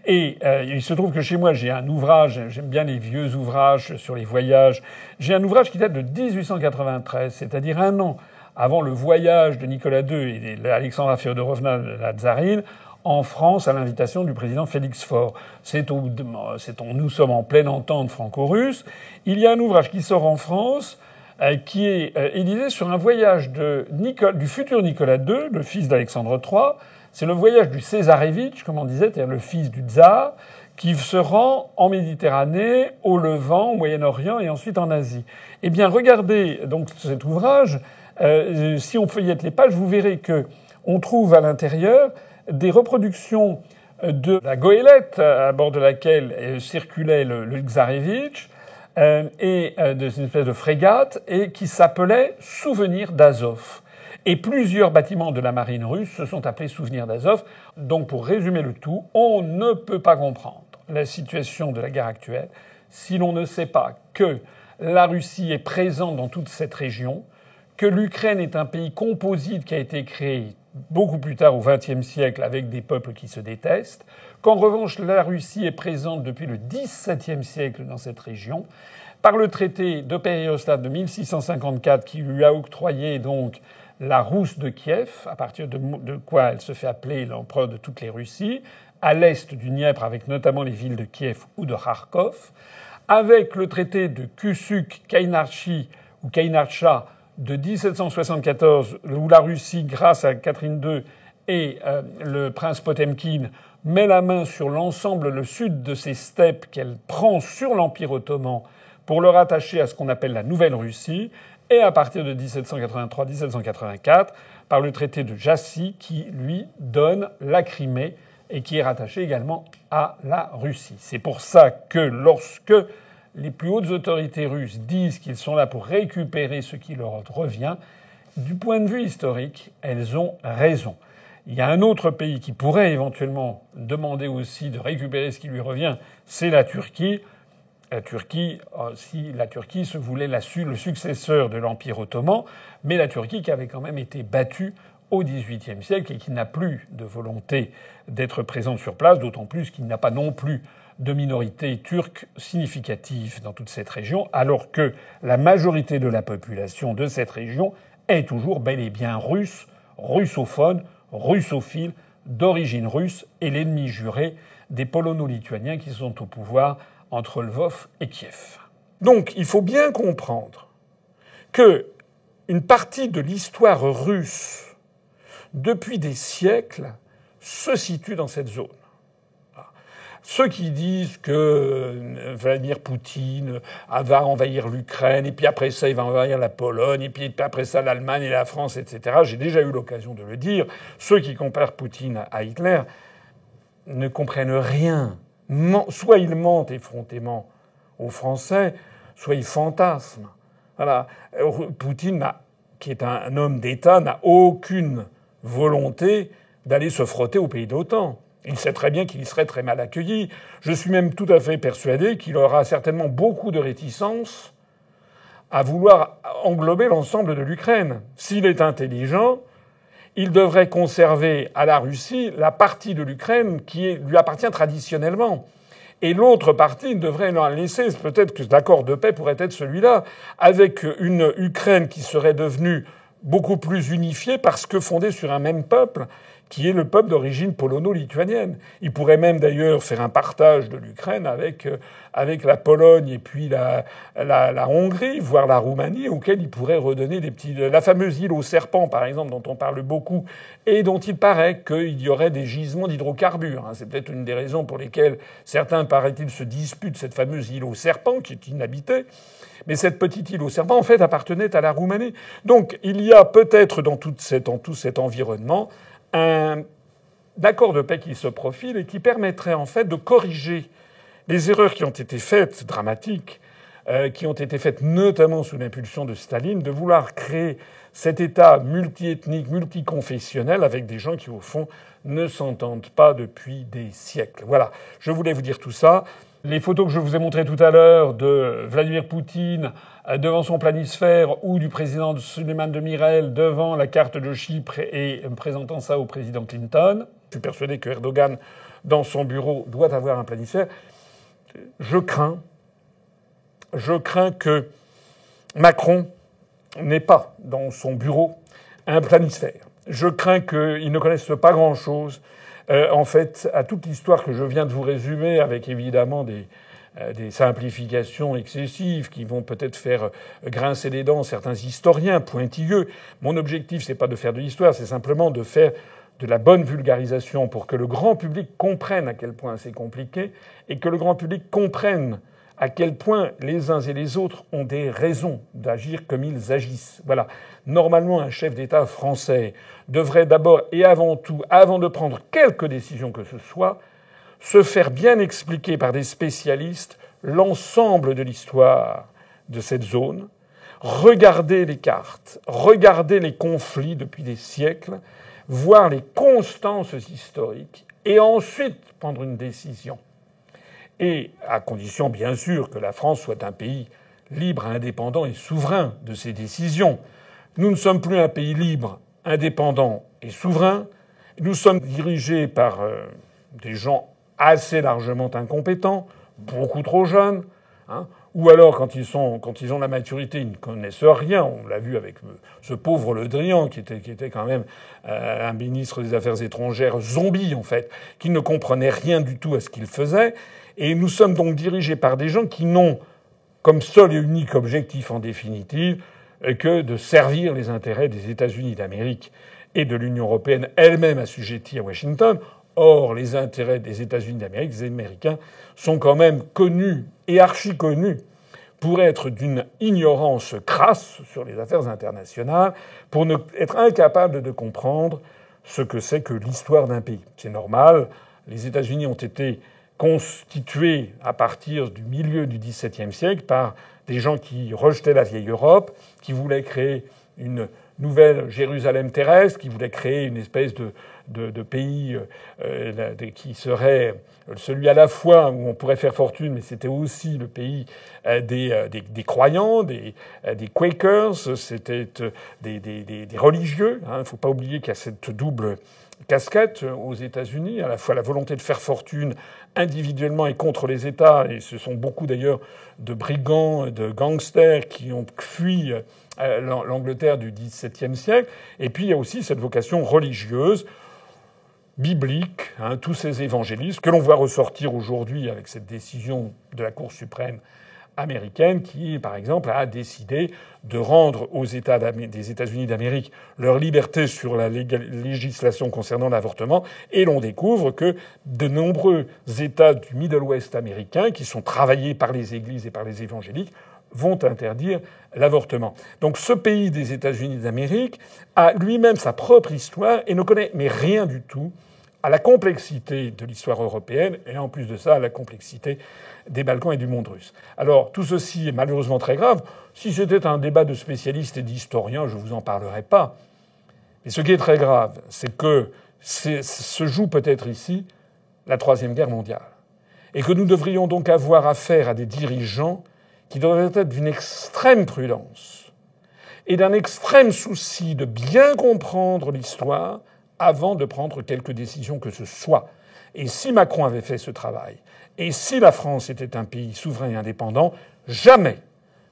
Et il se trouve que chez moi, j'ai un ouvrage, j'aime bien les vieux ouvrages sur les voyages, j'ai un ouvrage qui date de 1893, c'est-à-dire un an avant le voyage de Nicolas II et d'Alexandra Féodorovna, la tsarine, en France à l'invitation du président Félix Faure. Nous sommes en pleine entente franco-russe. Il y a un ouvrage qui sort en France qui est édité sur un voyage du futur Nicolas II, le fils d'Alexandre III. C'est le voyage du Césarévitch, comme on disait, c'est-à-dire le fils du tsar, qui se rend en Méditerranée, au Levant, au Moyen-Orient et ensuite en Asie. Eh bien, regardez donc cet ouvrage. Si on feuillette les pages, vous verrez que on trouve à l'intérieur des reproductions de la goélette à bord de laquelle circulait le Tsarévitch et une espèce de frégate et qui s'appelait Souvenir d'Azov. Et plusieurs bâtiments de la marine russe se sont appelés Souvenir d'Azov. Donc pour résumer le tout, on ne peut pas comprendre la situation de la guerre actuelle si l'on ne sait pas que la Russie est présente dans toute cette région, que l'Ukraine est un pays composite qui a été créé beaucoup plus tard au XXe siècle avec des peuples qui se détestent, qu'en revanche la Russie est présente depuis le XVIIe siècle dans cette région, par le traité de Péréoslav de 1654 qui lui a octroyé donc la Rousse de Kiev, à partir de quoi elle se fait appeler l'empereur de toutes les Russies, à l'est du Dniepr avec notamment les villes de Kiev ou de Kharkov, avec le traité de Kusuk-Kainarchi ou Kainarcha de 1774, où la Russie, grâce à Catherine II et le prince Potemkin, met la main sur l'ensemble, le sud de ces steppes qu'elle prend sur l'Empire ottoman pour le rattacher à ce qu'on appelle la Nouvelle Russie, et à partir de 1783-1784, par le traité de Jassy, qui lui donne la Crimée et qui est rattaché également à la Russie. C'est pour ça que lorsque les plus hautes autorités russes disent qu'ils sont là pour récupérer ce qui leur revient, du point de vue historique, elles ont raison. Il y a un autre pays qui pourrait éventuellement demander aussi de récupérer ce qui lui revient, c'est la Turquie. La Turquie, si la Turquie se voulait le successeur de l'Empire ottoman, mais la Turquie qui avait quand même été battue au XVIIIe siècle et qui n'a plus de volonté d'être présente sur place, d'autant plus qu'il n'a pas non plus de minorité turque significative dans toute cette région, alors que la majorité de la population de cette région est toujours bel et bien russe, russophone, russophile, d'origine russe, et l'ennemi juré des polono-lituaniens qui sont au pouvoir entre Lvov et Kiev. Donc il faut bien comprendre que une partie de l'histoire russe, depuis des siècles, se situe dans cette zone. Ceux qui disent que Vladimir Poutine va envahir l'Ukraine, et puis après ça, il va envahir la Pologne, et puis après ça, l'Allemagne et la France, etc. J'ai déjà eu l'occasion de le dire. Ceux qui comparent Poutine à Hitler ne comprennent rien. Soit ils mentent effrontément aux Français, soit ils fantasment. Voilà. Poutine, qui est un homme d'État, n'a aucune volonté d'aller se frotter aux pays de l'OTAN. Il sait très bien qu'il y serait très mal accueilli. Je suis même tout à fait persuadé qu'il aura certainement beaucoup de réticence à vouloir englober l'ensemble de l'Ukraine. S'il est intelligent, il devrait conserver à la Russie la partie de l'Ukraine qui lui appartient traditionnellement. Et l'autre partie devrait la laisser. Peut-être que l'accord de paix pourrait être celui-là, avec une Ukraine qui serait devenue beaucoup plus unifiée parce que fondée sur un même peuple, qui est le peuple d'origine polono-lituanienne. Il pourrait même d'ailleurs faire un partage de l'Ukraine avec la Pologne et puis la Hongrie, voire la Roumanie, auquel il pourrait redonner des petits... La fameuse île aux serpents, par exemple, dont on parle beaucoup, et dont il paraît qu'il y aurait des gisements d'hydrocarbures. C'est peut-être une des raisons pour lesquelles certains, paraît-il, se disputent cette fameuse île aux serpents, qui est inhabitée. Mais cette petite île aux serpents, en fait, appartenait à la Roumanie. Donc, il y a peut-être dans tout cet environnement un accord de paix qui se profile et qui permettrait en fait de corriger les erreurs qui ont été faites, dramatiques, qui ont été faites notamment sous l'impulsion de Staline, de vouloir créer cet État multiethnique, multiconfessionnel, avec des gens qui, au fond, ne s'entendent pas depuis des siècles. Voilà, je voulais vous dire tout ça. Les photos que je vous ai montrées tout à l'heure de Vladimir Poutine devant son planisphère ou du président Souleymane Demirel devant la carte de Chypre et présentant ça au président Clinton. Je suis persuadé que Erdogan, dans son bureau, doit avoir un planisphère. Je crains que Macron n'ait pas dans son bureau un planisphère. Je crains qu'il ne connaisse pas grand-chose, en fait, à toute l'histoire que je viens de vous résumer, avec évidemment des simplifications excessives qui vont peut-être faire grincer les dents certains historiens pointilleux. Mon objectif, c'est pas de faire de l'histoire, c'est simplement de faire de la bonne vulgarisation pour que le grand public comprenne à quel point c'est compliqué et que le grand public comprenne à quel point les uns et les autres ont des raisons d'agir comme ils agissent. Voilà. Normalement, un chef d'État français devrait d'abord et avant tout, avant de prendre quelque décision que ce soit, se faire bien expliquer par des spécialistes l'ensemble de l'histoire de cette zone, regarder les cartes, regarder les conflits depuis des siècles, voir les constances historiques et ensuite prendre une décision. Et à condition, bien sûr, que la France soit un pays libre, indépendant et souverain de ses décisions. Nous ne sommes plus un pays libre, indépendant et souverain. Nous sommes dirigés par des gens assez largement incompétents, beaucoup trop jeunes, hein, ou alors quand ils ont la maturité, ils ne connaissent rien. On l'a vu avec ce pauvre Le Drian, qui était quand même un ministre des Affaires étrangères zombie, en fait, qui ne comprenait rien du tout à ce qu'il faisait. Et nous sommes donc dirigés par des gens qui n'ont comme seul et unique objectif, en définitive, que de servir les intérêts des États-Unis d'Amérique et de l'Union européenne elle-même assujettie à Washington. Or, les intérêts des États-Unis d'Amérique, des Américains, sont quand même connus et archi-connus pour être d'une ignorance crasse sur les affaires internationales, pour être incapables de comprendre ce que c'est que l'histoire d'un pays. C'est normal. Les États-Unis ont été constitués à partir du milieu du XVIIe siècle par des gens qui rejetaient la vieille Europe, qui voulaient créer une nouvelle Jérusalem terrestre, qui voulaient créer une espèce de pays qui serait celui à la fois où on pourrait faire fortune, mais c'était aussi le pays des croyants, des Quakers, c'était des religieux. Il ne faut pas oublier qu'il y a cette double casquette aux États-Unis, à la fois la volonté de faire fortune individuellement et contre les États, et ce sont beaucoup d'ailleurs de brigands, de gangsters qui ont fui l'Angleterre du XVIIe siècle. Et puis il y a aussi cette vocation religieuse, biblique, hein, tous ces évangélistes que l'on voit ressortir aujourd'hui avec cette décision de la Cour suprême américaine qui, par exemple, a décidé de rendre aux États des États-Unis d'Amérique leur liberté sur la législation concernant l'avortement. Et l'on découvre que de nombreux États du Middle West américain, qui sont travaillés par les églises et par les évangéliques, vont interdire l'avortement. Donc ce pays des États-Unis d'Amérique a lui-même sa propre histoire et ne connaît mais rien du tout à la complexité de l'histoire européenne et en plus de ça à la complexité des Balkans et du monde russe. Alors tout ceci est malheureusement très grave. Si c'était un débat de spécialistes et d'historiens, je vous en parlerais pas. Mais ce qui est très grave, c'est que se joue peut-être ici la Troisième Guerre mondiale. Et que nous devrions donc avoir affaire à des dirigeants qui devraient être d'une extrême prudence et d'un extrême souci de bien comprendre l'histoire avant de prendre quelque décision que ce soit. Et si Macron avait fait ce travail, et si la France était un pays souverain et indépendant, jamais,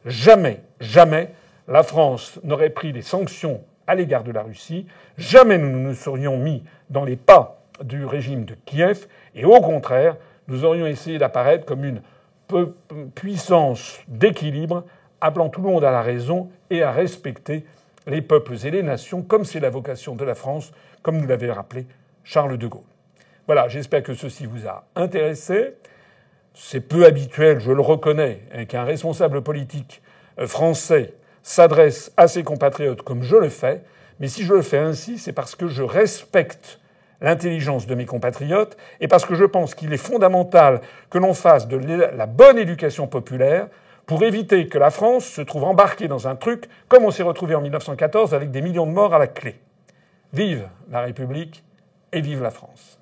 jamais, jamais la France n'aurait pris des sanctions à l'égard de la Russie, jamais nous ne nous serions mis dans les pas du régime de Kiev, et au contraire, nous aurions essayé d'apparaître comme une puissance d'équilibre, appelant tout le monde à la raison et à respecter les peuples et les nations, comme c'est la vocation de la France, comme nous l'avait rappelé Charles de Gaulle. Voilà, j'espère que ceci vous a intéressé. C'est peu habituel, je le reconnais, qu'un responsable politique français s'adresse à ses compatriotes comme je le fais, mais si je le fais ainsi, c'est parce que je respecte l'intelligence de mes compatriotes et parce que je pense qu'il est fondamental que l'on fasse de la bonne éducation populaire pour éviter que la France se trouve embarquée dans un truc comme on s'est retrouvé en 1914 avec des millions de morts à la clé. Vive la République et vive la France.